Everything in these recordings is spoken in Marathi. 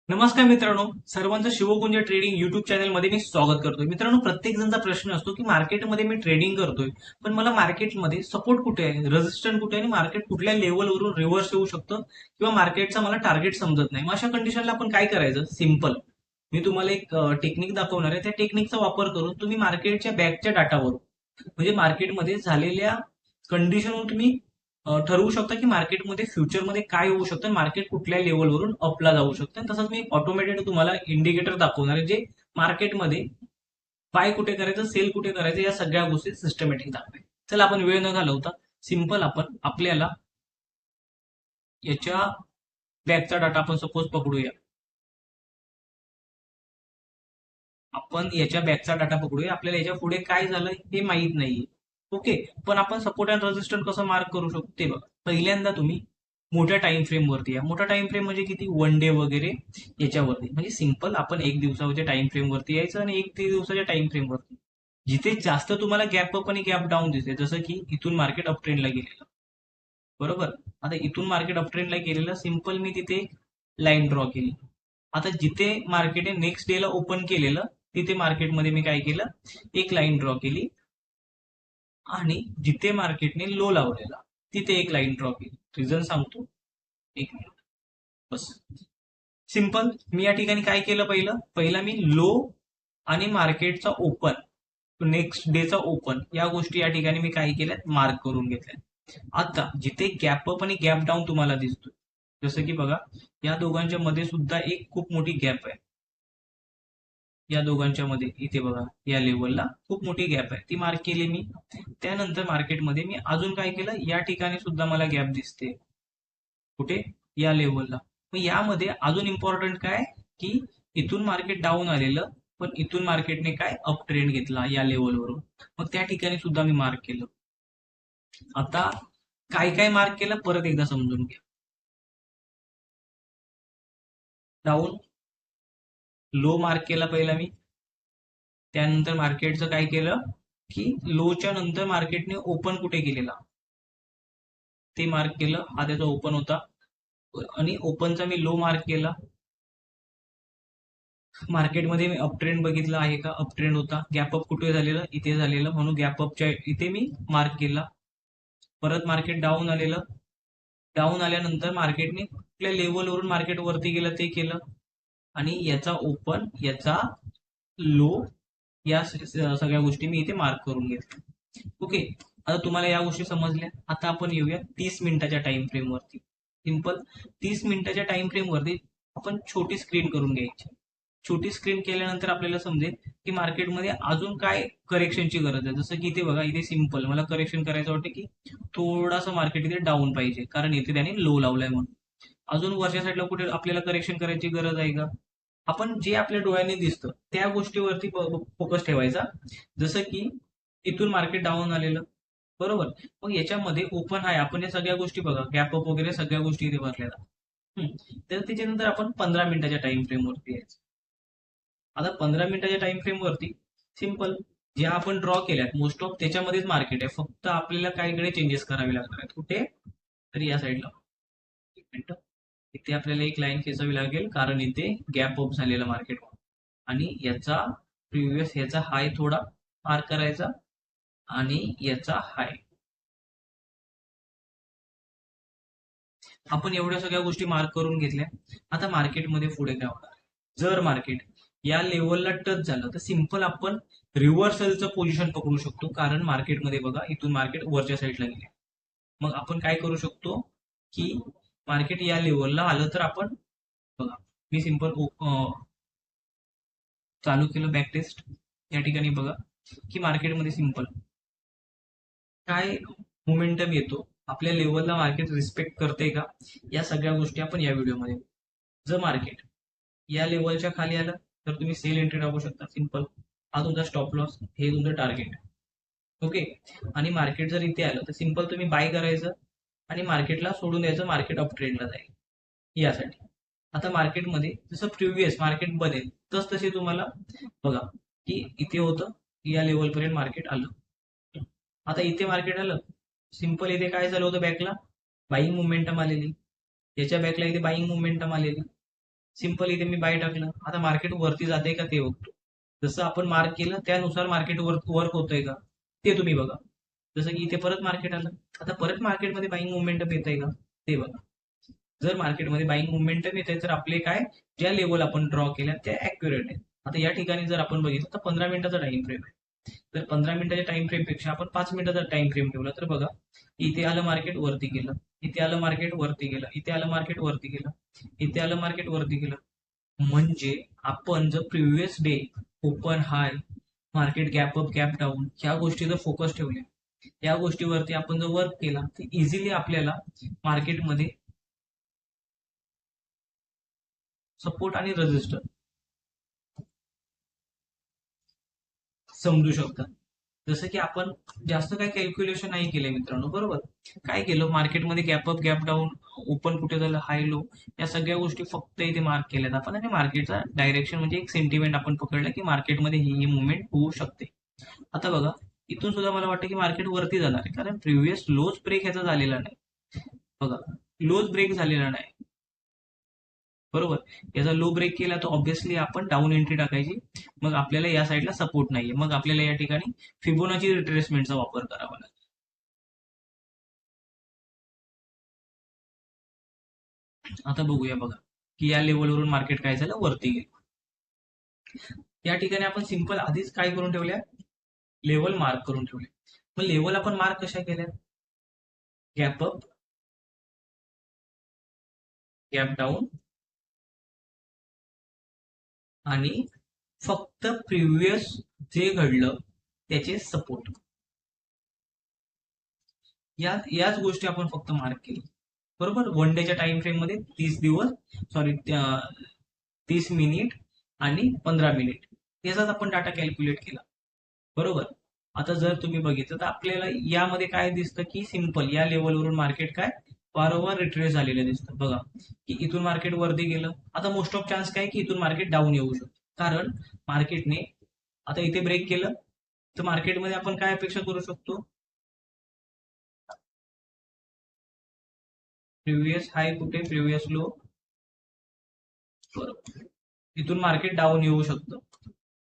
नमस्कार मित्रांनो, सर्वांचं शिवकुंज ट्रेडिंग युट्यूब चॅनल मध्ये मी स्वागत करतोय. मित्रांनो, प्रत्येक जणचा प्रश्न असतो की मार्केटमध्ये मी ट्रेडिंग करतोय, पण मला मार्केटमध्ये सपोर्ट कुठे आहे, रेजिस्टन्स कुठे आहे आणि मार्केट कुठल्या लेवलवरून रिव्हर्स येऊ शकतं किंवा मार्केटचा मला टार्गेट समजत नाही. मग अशा कंडिशनला आपण काय करायचं? सिम्पल. मी तुम्हाला एक टेक्निक दाखवणार आहे. त्या टेक्निकचा वापर करून तुम्ही मार्केटच्या बॅकच्या डाटावरून म्हणजे मार्केटमध्ये झालेल्या कंडिशनवरून तुम्ही ठरवू शकता की मार्केटमध्ये फ्युचरमध्ये काय होऊ शकतं, मार्केट कुठल्या लेवलवरून अपला जाऊ शकतं. तसंच मी ऑटोमॅटेड तुम्हाला इंडिकेटर दाखवणार आहे, जे मार्केटमध्ये बाय कुठे करायचं, सेल कुठे करायचं, या सगळ्या गोष्टी सिस्टमॅटिक दाखवेल. चला, आपण वेळ न घालवता सिंपल आपण आपल्याला याच्या बॅकचा डाटा आपण सपोज पकडूया. आपण याच्या बॅकचा डाटा पकडूया. आपल्याला याच्या पुढे काय झालं हे माहीत नाहीये. ओके. पण आपण सपोर्ट अँड रेजिस्टन्स कसं मार्क करू शकतो ते बघा. पहिल्यांदा तुम्ही मोठ्या टाइम फ्रेम वरती या. मोठा टाइम फ्रेम म्हणजे किती? वन डे वगैरे याच्यावरती. म्हणजे सिंपल आपण एक दिवसाच्या टाइम फ्रेम वरती यायचं आणि एक ते दिवसाच्या टाइम फ्रेम वरती. जिथे जास्त तुम्हाला गॅप अप आणि गॅप डाऊन दिसते, जसं की इथून मार्केट अप ट्रेंडला गेलेलं. बरोबर. आता इथून मार्केट अप ट्रेंडला गेलेलं, सिंपल मी तिथे लाईन ड्रॉ केली. आता जिथे मार्केटने नेक्स्ट डेला ओपन केलेलं, तिथे मार्केटमध्ये मी काय केलं, एक लाईन ड्रॉ केली. आणि जिथे मार्केटने लो लावलेला, तिथे एक लाईन ड्रॉ केली. रिझन सांगतो, एक मिनिट. बस. सिंपल. मी या ठिकाणी काय केलं? पहिला मी लो आणि मार्केटचा ओपन, नेक्स्ट डेचा ओपन, या गोष्टी या ठिकाणी मी काय केल्यात? मार्क करून घेतल्या. आता जिथे गॅप अप आणि गॅप डाऊन तुम्हाला दिसतोय, जसं की बघा, या दोघांच्या मध्ये सुद्धा एक खूप मोठी गॅप आहे. या दोघांच्या मध्ये इथे बघा, या लेवलला खूप मोठी गॅप आहे, ती मार्क केली मी. त्यानंतर मार्केटमध्ये मी अजून काय केलं? या ठिकाणी सुद्धा मला गॅप दिसते. कुठे? या लेवलला. मग यामध्ये अजून इम्पॉर्टंट काय, की इथून मार्केट डाऊन आलेलं, पण इथून मार्केटने काय अप ट्रेंड घेतला या लेवलवरून. मग त्या ठिकाणी सुद्धा मी मार्क केलं. आता काय काय मार्क केलं परत एकदा समजून घ्या. डाऊन, लो मार्क केला पहिला मी. त्यानंतर मार्केटचं काय केलं, की लोच्या नंतर मार्केटने ओपन कुठे केलेला ते मार्क केलं. हा त्याचा ओपन होता आणि ओपनचा मी लो मार्क केला. मार्केटमध्ये मी अप ट्रेंड बघितला आहे का? अप ट्रेंड होता. गॅप अप कुठे झालेलं? इथे झालेलं, म्हणून गॅप अपच्या इथे मी मार्क केला. परत मार्केट डाऊन आलेलं. डाऊन आल्यानंतर मार्केटने कुठल्या लेवलवरून मार्केट वरती गेलं ते केलं. आणि याचा ओपन, याचा लो, या सगळ्या गोष्टी मी इथे मार्क करून घेतल्या. ओके. आता तुम्हाला या गोष्टी समजल्या. आता आपण येऊया 30 मिनिटाच्या टाइम फ्रेम वरती. सिंपल. 30 मिनिटाच्या टाइम फ्रेम वरती आपण छोटी स्क्रीन करून घ्यायची. छोटी स्क्रीन केल्यानंतर आपल्याला समजेल की मार्केटमध्ये अजून काय करेक्शनची गरज आहे. जसं की इथे बघा, इथे सिंपल मला करेक्शन करायचं वाटतं की थोडासा मार्केट इथे डाऊन पाहिजे, कारण इथे त्याने लो लावलाय म्हणून. अजून वरच्या साईडला कुठे आपल्याला करेक्शन करायची गरज आहे का? आपण जे आपल्या डोळ्यांनी दिसतं त्या गोष्टीवरती फोकस ठेवायचा. जसं की इथून मार्केट डाऊन आलेलं, बरोबर. मग याच्यामध्ये ओपन आहे, आपण या सगळ्या गोष्टी बघा, गॅप अप वगैरे सगळ्या गोष्टी इथे भरलेल्या. तर त्याच्यानंतर आपण 15 मिनिटाच्या टाइम फ्रेम वरती यायचं. आता 15 मिनिटाच्या टाइम फ्रेम वरती सिंपल, ज्या आपण ड्रॉ केल्यात मोस्ट ऑफ त्याच्यामध्येच मार्केट आहे. फक्त आपल्याला काही कडे चेंजेस करावे लागणार आहेत. कुठे? तर या साईडला. एक मिनिट. इथे आपल्याला एक लाईन खेचावी लागेल, कारण इथे गॅप अप झालेला मार्केट. आणि याचा प्रिव्हियस, याचा हाय थोडा मार्क करायचा आणि याचा हाय. आपण एवढ्या सगळ्या गोष्टी मार्क करून घेतल्या. आता मार्केटमध्ये पुढे काय होणार? जर मार्केट या लेवलला टच झालं तर सिंपल आपण रिव्हर्सलचं पोझिशन पकडू शकतो, कारण मार्केटमध्ये बघा, इथून मार्केट वरच्या साईडला गेले. मग आपण काय करू शकतो, की मार्केट या लेवलला आलं तर आपण बघा, मी सिंपल चालू केलं बॅक टेस्ट. या ठिकाणी बघा की मार्केटमध्ये सिंपल काय मोमेंटम येतो, आपल्या लेवलला मार्केट रिस्पेक्ट करते का, या सगळ्या गोष्टी आपण या व्हिडिओमध्ये. जर मार्केट या लेवलच्या खाली आलं तर तुम्ही सेल एंट्री टाकू शकता. सिंपल. हा तुमचा स्टॉप लॉस, हे तुमचं टार्गेट. ओके. आणि मार्केट जर इथे आलं तर सिंपल तुम्ही बाय करायचं आणि मार्केटला सोडून द्यायचं, मार्केट अप ट्रेंडला जाईल यासाठी. आता मार्केटमध्ये जसं प्रिव्हियस मार्केट बनेल तस तसे तुम्हाला बघा, की इथे होतं, या लेवलपर्यंत मार्केट आलं. आता इथे मार्केट आलं. सिंपल इथे काय झालं होतं? बॅकला बाईंग मुवमेंटम आलेली. याच्या बॅकला इथे बाईंग मुवमेंटम आलेली. सिंपल इथे मी बाय टाकलं. आता मार्केट वरती जाते का ते बघतो. जसं आपण मार्क केलं त्यानुसार मार्केट वर्क होतंय का ते तुम्ही बघा. जसं की इथे परत मार्केट आलं. आता परत मार्केटमध्ये बाईंग मोमेंटम येत आहे का ते बघा. जर मार्केटमध्ये बाईंग मोमेंटम येत आहे तर आपले काय ज्या लेवल आपण ड्रॉ केल्या त्या ऍक्युरेट आहेत. आता या ठिकाणी जर आपण बघितलं तर 15 मिनिटाचा टाइम फ्रेम आहे. तर 15 मिनिटाच्या टाइम फ्रेम पेक्षा आपण 5 मिनिटाचा टाइम फ्रेम ठेवला तर बघा, इथे आलं मार्केट वरती गेलं, इथे आलं मार्केट वरती गेलं, इथे आलं मार्केट वरती गेलं, इथे आलं मार्केट वरती गेलं. म्हणजे आपण जर previous day open high, market gap up gap down ह्या गोष्टी जर फोकस ठेवल्या, या गोष्टीवरती आपण जर वर्क केला तर इझिली आपल्याला मार्केटमध्ये सपोर्ट आणि रेजिस्टर समजू शकतात. जसं की आपण जास्त काही कॅल्क्युलेशन नाही केलंय मित्रांनो, बरोबर. काय केलं मार्केटमध्ये gap up gap down, open कुठे झालं, हाय लो, या सगळ्या गोष्टी फक्त इथे मार्क केल्यात आपण आणि मार्केटचा डायरेक्शन म्हणजे एक सेंटिमेंट आपण पकडलं की मार्केटमध्ये ही मुवमेंट होऊ शकते. आता बघा, इथून सुद्धा मला वाटतं की मार्केट वरती जाणार आहे कारण प्रिव्हियस लोच ब्रेक ह्याचा झालेला नाही. बघा, लोच ब्रेक झालेला नाही, बरोबर. याचा लो ब्रेक केला तर ऑब्व्हियसली आपण डाऊन एंट्री टाकायची. मग आपल्याला या साईडला सपोर्ट नाहीये, मग आपल्याला या ठिकाणी फिबोनाची रिट्रेसमेंटचा वापर करावा लागेल. आता बघूया बघा की या लेवलवरून मार्केट काय झालं, वरती गेलं. या ठिकाणी आपण सिंपल आधीच काय करून ठेवल्या, लेवल मार्क करून ठेवले. मग लेवल आपण मार्क कशा केल्या, गॅप अप गॅप डाऊन आणि फक्त प्रिव्हियस जे घडलं त्याचे सपोर्ट, याच गोष्टी आपण फक्त मार्क केली, बरोबर. वन डेच्या टाइम फ्रेम मध्ये 30 दिवस, सॉरी 30 मिनिट आणि 15 मिनिट याचाच आपण डाटा कॅल्क्युलेट केला, बरोबर. आता जर तुम्ही बघितलं तर आपल्याला यामध्ये काय दिसतं की सिंपल या लेवलवरून मार्केट काय वारंवार रिट्रेस झालेलं दिसतं बघा. की इथून मार्केट वरती गेलं, आता मोस्ट ऑफ चान्स काय की इथून मार्केट डाऊन येऊ शकतं कारण मार्केटने आता इथे ब्रेक केलं तर मार्केटमध्ये आपण काय अपेक्षा करू शकतो, प्रिव्हियस हाय कुठे, प्रिव्हियस लो, बरोबर. इथून मार्केट डाऊन येऊ शकतं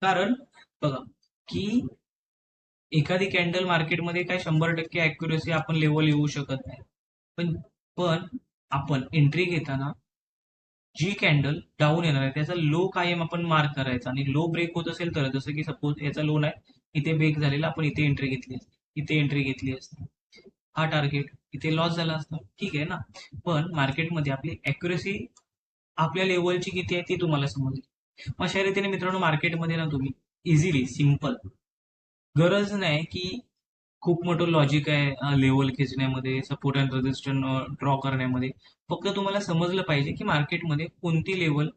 कारण बघा की एखादी कॅन्डल मार्केटमध्ये काय 100% अॅक्युरेसी आपण लेवल येऊ शकत नाही. पण पण आपण एंट्री घेताना जी कॅन्डल डाऊन येणार आहे त्याचा लो कायम आपण मार्क करायचा आणि लो ब्रेक होत असेल तर, जसं की सपोज याचा लो नाही, इथे ब्रेक झालेला, आपण इथे एंट्री घेतली असते, इथे एंट्री घेतली असते, हा टार्गेट, इथे लॉस झाला असता, ठीक आहे ना. पण मार्केटमध्ये आपली अॅक्युरेसी आपल्या लेवलची किती आहे ती तुम्हाला समजली. मग अशा रीतीने मित्रांनो मार्केटमध्ये ना तुम्ही इझिली सिंपल, गरज नाही की खूप मोठं लॉजिक आहे लेवल खेचण्यामध्ये, सपोर्ट अँड रेजिस्टन्स ड्रॉ करण्यामध्ये. फक्त तुम्हाला समजलं पाहिजे की मार्केटमध्ये कोणती level,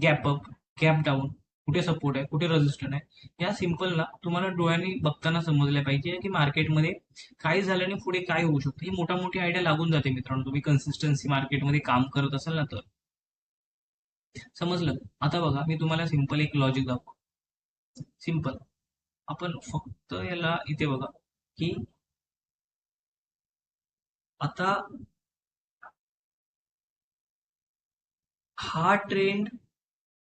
gap up gap down, कुठे सपोर्ट आहे कुठे रेजिस्टन्स आहे, या सिंपल ना तुम्हाला डोळ्यांनी बघताना समजलं पाहिजे की मार्केटमध्ये काय झालं आणि पुढे काय होऊ शकतं. ही मोठा मोठी आयडिया लागून जाते मित्रांनो, तुम्ही कन्सिस्टन्सी मार्केटमध्ये काम करत असाल ना तर. समजलं. आता बघा मी तुम्हाला सिंपल एक लॉजिक दाखवतो. सिंपल, आपण फक्त याला इथे बघा की आता हा ट्रेंड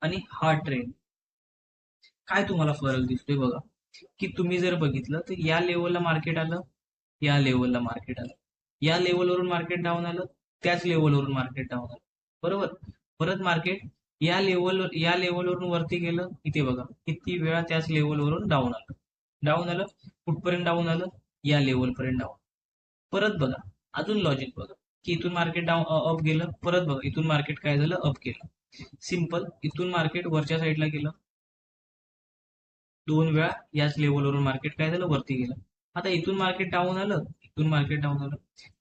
आणि हा ट्रेंड काय तुम्हाला फरक दिसतोय बघा. की तुम्ही जर बघितलं तर या लेवलला मार्केट आलं, या लेवलला मार्केट आलं, या लेवलवरून मार्केट डाऊन आलं, त्याच लेवलवरून मार्केट डाऊन आलं, बरोबर. परत मार्केट या लेवलवरून वरती गेलं, इथे बघा किती वेळा त्याच लेवलवरून डाऊन आलं, डाऊन आलं, कुठपर्यंत डाऊन आलं, या लेवलपर्यंत डाऊन. परत बघा, अजून लॉजिक बघा की इथून मार्केट डाऊन अप गेलं, परत बघा इथून मार्केट काय झालं, अप गेलं. सिंपल, इथून मार्केट वरच्या साईडला गेलं, 2 वेळा याच लेवलवरून मार्केट काय झालं, वरती गेलं. आता इथून मार्केट डाऊन आलं, इथून मार्केट डाऊन आलं.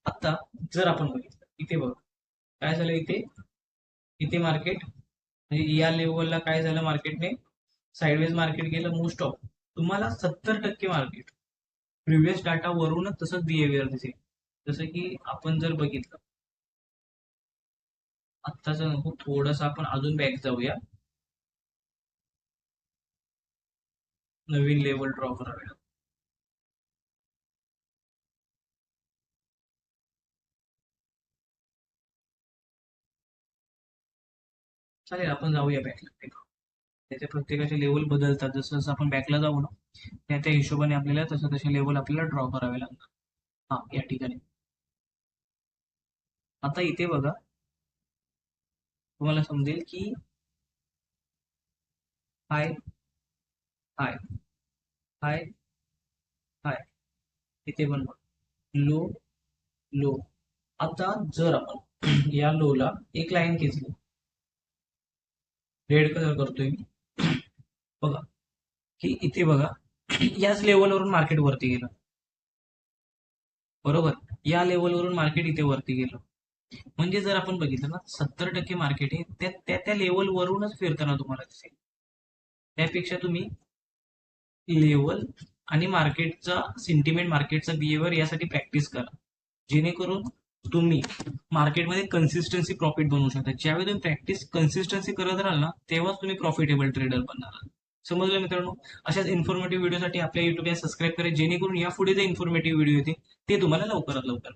आता जर आपण बघितलं इथे बघा काय झालं, इथे इथे मार्केट म्हणजे या लेवलला काय झालं, मार्केटने साईडवेज मार्केट गेलं. मोस्ट ऑफ तुम्हाला 70% मार्केट प्रिव्हियस डाटा वरूनच तसंच बिहेवियर दिसेल. जसं की आपण जर बघितलं आत्ताच नको, थोडंसं आपण अजून बॅक जाऊया, नवीन लेवल ड्रॉ करावे. चालेल, आपण जाऊया बॅकला. त्याच्या प्रत्येकाचे लेवल बदलतात. जसं जसं आपण बॅकला जाऊ ना, त्या त्या हिशोबाने आपल्याला तसं तसे लेवल आपल्याला ड्रॉ करावे लागतात. हा, या ठिकाणी आता इथे बघा, तुम्हाला समजेल की हाय, हाय, हाय, हाय, इथे पण लो, लो. आता जर आपण या लोला एक लाईन खेचली, रेड कलर करतोय मी, बघा की इथे बघा, याच लेवलवरून मार्केट वरती गेलं. बरोबर, या लेवलवरून मार्केट इथे वरती गेलं. म्हणजे जर आपण बघितलं ना, 70% मार्केट हे त्या त्या त्या लेवलवरूनच फिरताना तुम्हाला दिसेल. त्यापेक्षा तुम्ही लेवल आणि मार्केटचा सेंटिमेंट, मार्केटचा बिहेवियर यासाठी प्रॅक्टिस करा, जेणेकरून तुम्ही मार्केटमध्ये कन्सिस्टन्सी प्रॉफिट बनवू शकता. ज्यावेळी तुम्ही प्रॅक्टिस कन्सिस्टन्सी करत राहाल ना, तेव्हाच तुम्ही प्रॉफिटेबल ट्रेडर बनणार. समजलं मित्रांनो? अशाच इन्फॉर्मेटिव्ह व्हिडिओसाठी आपल्या युट्यूबला सबस्क्राईब करा, जेणेकरून यापुढे जे इन्फॉर्मेटिव्ह व्हिडिओ येते ते तुम्हाला लवकरात लवकर